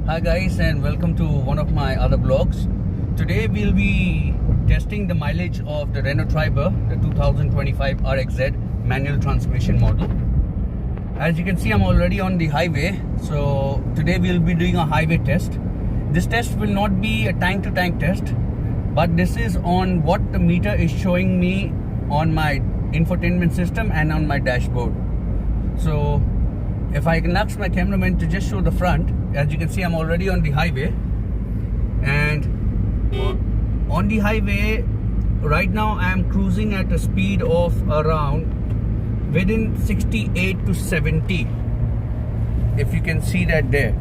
Hi guys, and welcome to one of my other blogs. Today we'll be testing the mileage of the Renault Triber, the 2025 RXZ manual transmission model. As you can see, I'm already on the highway, so today we'll be doing a highway test. This test will not be a tank to tank test, but this is on what the meter is showing me on my infotainment system and on my dashboard. So if I can ask my cameraman to just show the front, as you can see, I'm already on the highway, and on the highway right now I am cruising at a speed of around within 68 to 70. If you can see that there,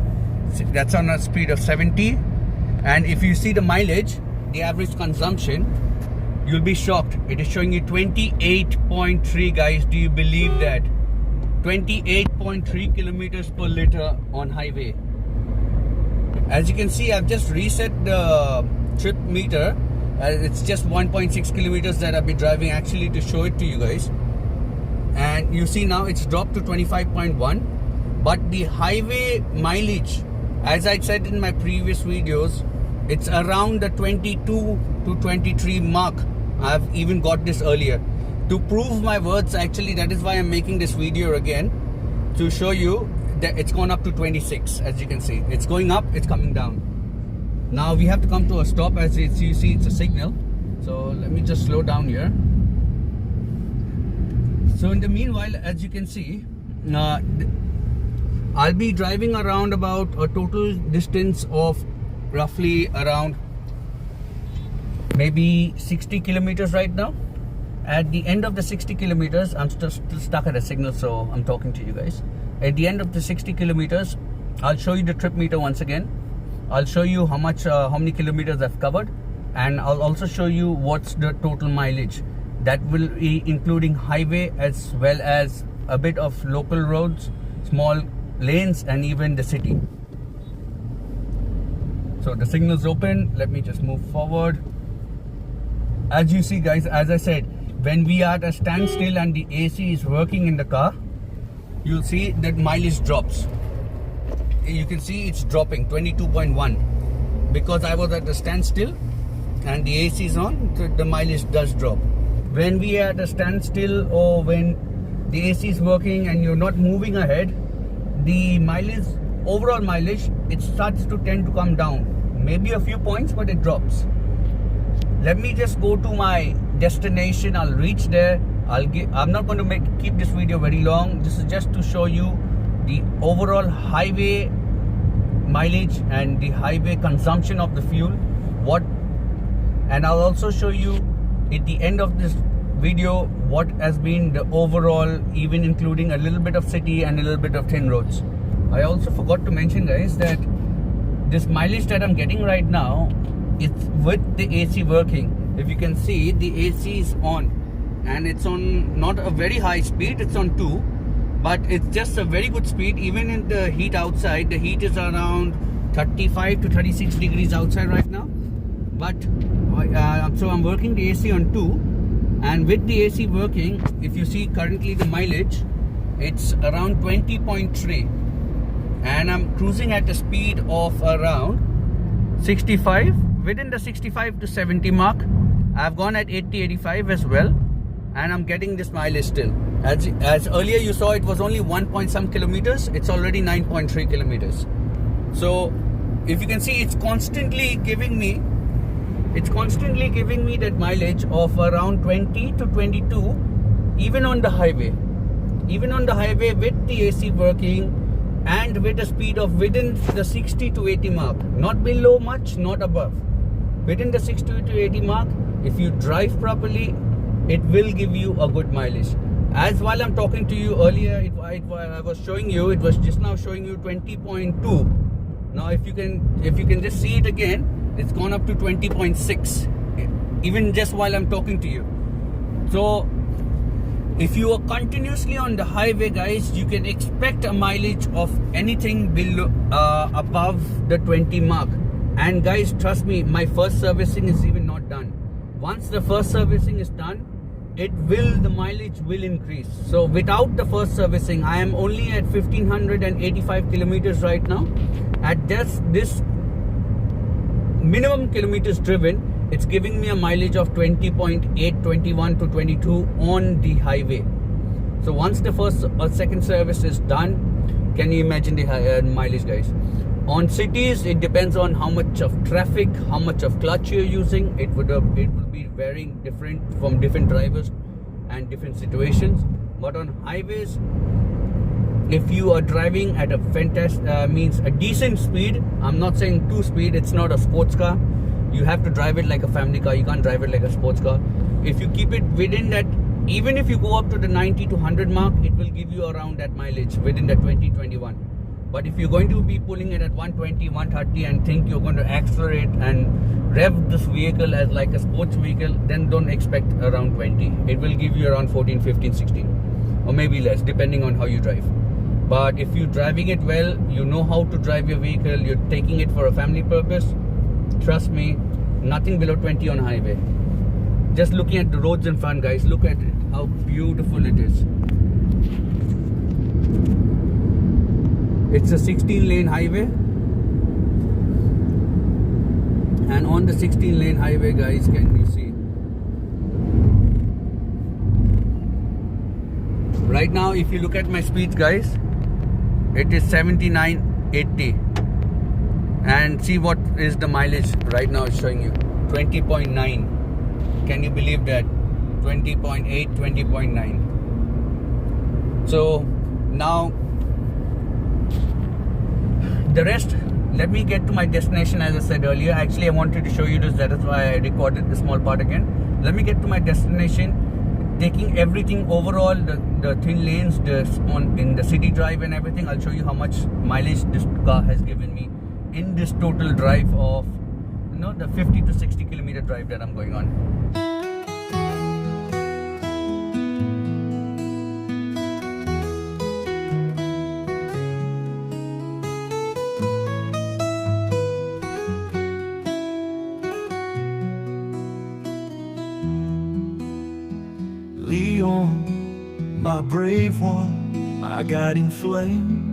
that's on a speed of 70. And if you see the mileage, the average consumption, you'll be shocked. It is showing you 28.3, guys. Do you believe that? 28.3 kilometers per liter on highway. As you can see, I've just reset the trip meter. It's just 1.6 kilometers that I've been driving actually to show it to you guys. And you see now it's dropped to 25.1. But the highway mileage, as I said in my previous videos, it's around the 22 to 23 mark. I've even got this earlier. To prove my words, actually, that is why I'm making this video again, to show you that it's gone up to 26. As you can see, it's going up, it's coming down. Now we have to come to a stop. As you see, it's a signal. So let me just slow down here. So in the meanwhile, as you can see, I'll be driving around about a total distance of roughly around maybe 60 kilometers right now. At the end of the 60 kilometers, I'm still stuck at a signal, so I'm talking to you guys. At the end of the 60 kilometers, I'll show you the trip meter once again. I'll show you how many kilometers I've covered, and I'll also show you what's the total mileage. That will be including highway as well as a bit of local roads, small lanes, and even the city. So the signal's open. Let me just move forward. As you see, guys, as I said, when we are at a standstill and the AC is working in the car, you'll see that mileage drops. You can see it's dropping 22.1 because I was at a standstill and the AC is on, so the mileage does drop. When we are at a standstill or when the AC is working and you're not moving ahead, the mileage, overall mileage, it starts to tend to come down. Maybe a few points, but it drops. Let me just go to my destination. I'll reach there. I'm not going to keep this video very long. This is just to show you the overall highway mileage and the highway consumption of the fuel. And I'll also show you at the end of this video what has been the overall, even including a little bit of city and a little bit of thin roads. I also forgot to mention, guys, that this mileage that I'm getting right now, it's with the AC working. If you can see, the AC is on and it's on not a very high speed, it's on 2, but it's just a very good speed. Even in the heat outside, the heat is around 35 to 36 degrees outside right now, but so I'm working the AC on 2, and with the AC working, if you see currently the mileage, it's around 20.3, and I'm cruising at a speed of around 65. Within the 65 to 70 mark. I've gone at 80-85 as well, and I'm getting this mileage still. As earlier you saw, it was only 1 point some kilometers. It's already 9.3 kilometers. So if you can see, it's constantly giving me that mileage of around 20 to 22, even on the highway with the AC working and with a speed of within the 60 to 80 mark, not below much, not above. Within the 60 to 80 mark, if you drive properly, it will give you a good mileage. As while I'm talking to you earlier, I was showing you, it was just now showing you 20.2. Now if you can just see it again, it's gone up to 20.6, even just while I'm talking to you. So if you are continuously on the highway, guys, you can expect a mileage of anything below above the 20 mark. And guys, trust me, my first servicing is even not done. Once the first servicing is done, the mileage will increase. So without the first servicing, I am only at 1585 kilometers right now. At this minimum kilometers driven, it's giving me a mileage of 20.8, 21 to 22 on the highway. So once the first or second service is done, can you imagine the mileage, guys? On cities, it depends on how much of traffic, how much of clutch you're using. It will be varying different from different drivers and different situations. But on highways, if you are driving at a means a decent speed, I'm not saying 2 speed, it's not a sports car. You have to drive it like a family car. You can't drive it like a sports car. If you keep it within that, even if you go up to the 90 to 100 mark, it will give you around that mileage within the 2021. But if you're going to be pulling it at 120, 130 and think you're going to accelerate and rev this vehicle as like a sports vehicle, then don't expect around 20. It will give you around 14, 15, 16 or maybe less depending on how you drive. But if you're driving it well, you know how to drive your vehicle, you're taking it for a family purpose, trust me, nothing below 20 on highway. Just looking at the roads in front, guys, look at it, how beautiful it is. It's a 16-lane highway, and on the 16-lane highway, guys, can you see? Right now, if you look at my speeds, guys, it is 79.80, and see what is the mileage right now. It's showing you 20.9. Can you believe that? 20.8, 20.9. So now the rest, let me get to my destination. As I said earlier, actually I wanted to show you this, that is why I recorded this small part again. Let me get to my destination, taking everything overall, the thin lanes, in the city drive and everything. I'll show you how much mileage this car has given me in this total drive of, you know, the 50 to 60 kilometer drive that I'm going on. Leon, my brave one, my guiding flame.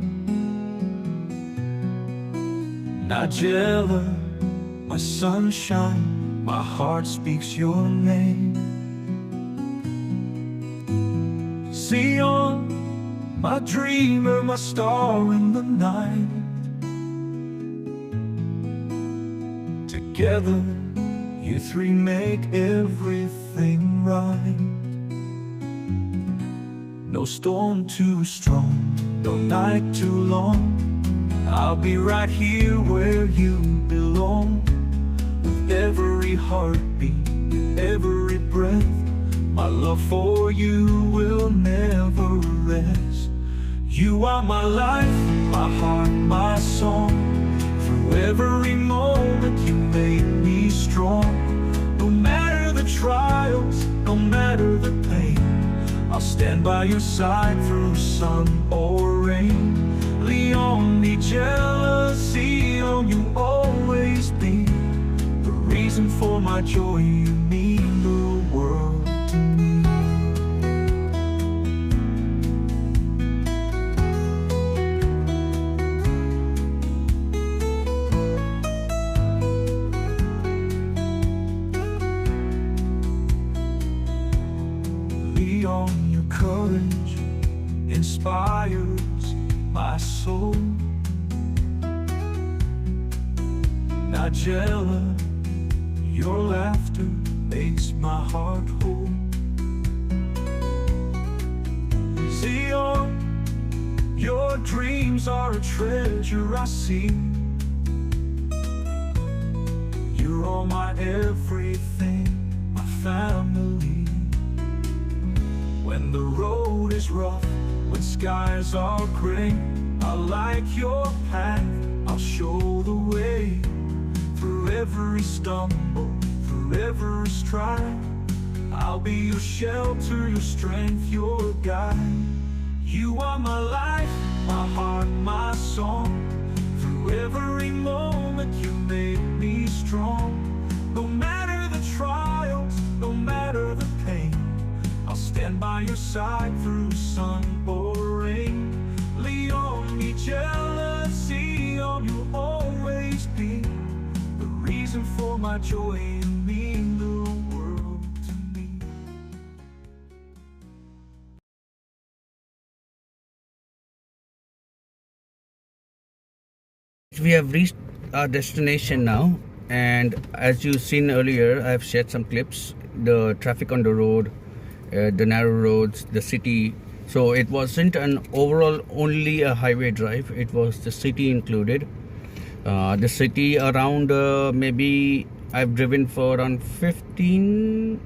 Nigella, my sunshine, my heart speaks your name. Zion, my dreamer, my star in the night. Together, you three make everything right. No storm too strong, no night too long. I'll be right here where you belong. With every heartbeat, every breath, my love for you will never rest. You are my life, my heart, my song. Through every moment you made me strong. No matter the trials, no matter the pain, I'll stand by your side through sun or rain. Leon, need jealousy, oh, you always be the reason for my joy. You mean the world to me. Leon, your courage inspires my soul. Nigella, your laughter makes my heart whole. Zion, your dreams are a treasure I see. You're all my everything, my family. When the road is rough, when skies are gray, I like your path, I'll show the way. Through every stumble, through every stride, I'll be your shelter, your strength, your guide. You are my life, my heart, my song. Through every moment you made me strong. No matter the trials, no matter the pain, stand by your side through sun or rain. Leon, me jealousy, you'll always be the reason for my joy and mean the world to me. We have reached our destination now, and as you've seen earlier, I have shared some clips. The traffic on the road, the narrow roads, the city. So it wasn't an overall only a highway drive, it was the city included. The city around maybe I've driven for around 15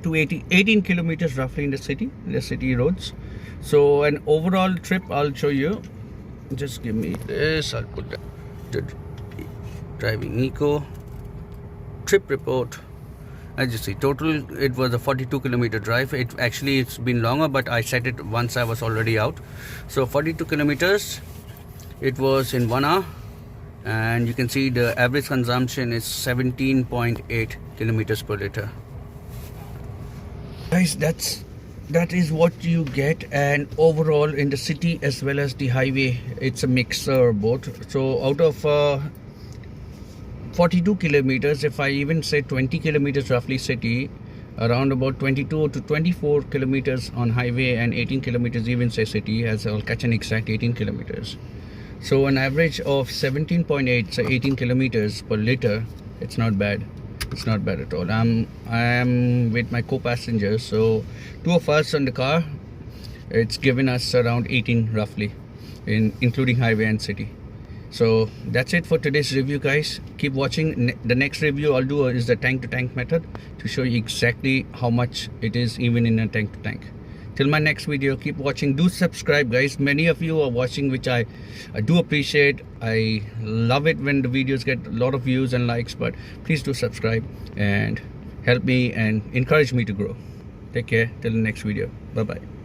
to 18 kilometers roughly in the city roads. So an overall trip I'll show you. Just give me this, I'll put that. Driving eco trip report. As you see, total it was a 42 kilometer drive. It's been longer, but I set it once I was already out. So 42 kilometers it was in 1 hour, and you can see the average consumption is 17.8 kilometers per liter. Guys, that is what you get, and overall in the city as well as the highway, it's a mixer both. So out of 42 kilometers, if I even say 20 kilometers roughly city, around about 22 to 24 kilometers on highway, and 18 kilometers even say city, as I'll catch an exact 18 kilometers. So an average of 17.8, so 18 kilometers per liter. It's not bad. It's not bad at all. I am with my co-passengers, so two of us on the car. It's given us around 18 roughly, including highway and city. So that's it for today's review, guys. Keep watching. The next review I'll do is the tank to tank method, to show you exactly how much it is even in a tank to tank. Till my next video, keep watching. Do subscribe, guys. Many of you are watching, which I do appreciate. I love it when the videos get a lot of views and likes, but please do subscribe and help me and encourage me to grow. Take care till the next video. Bye bye.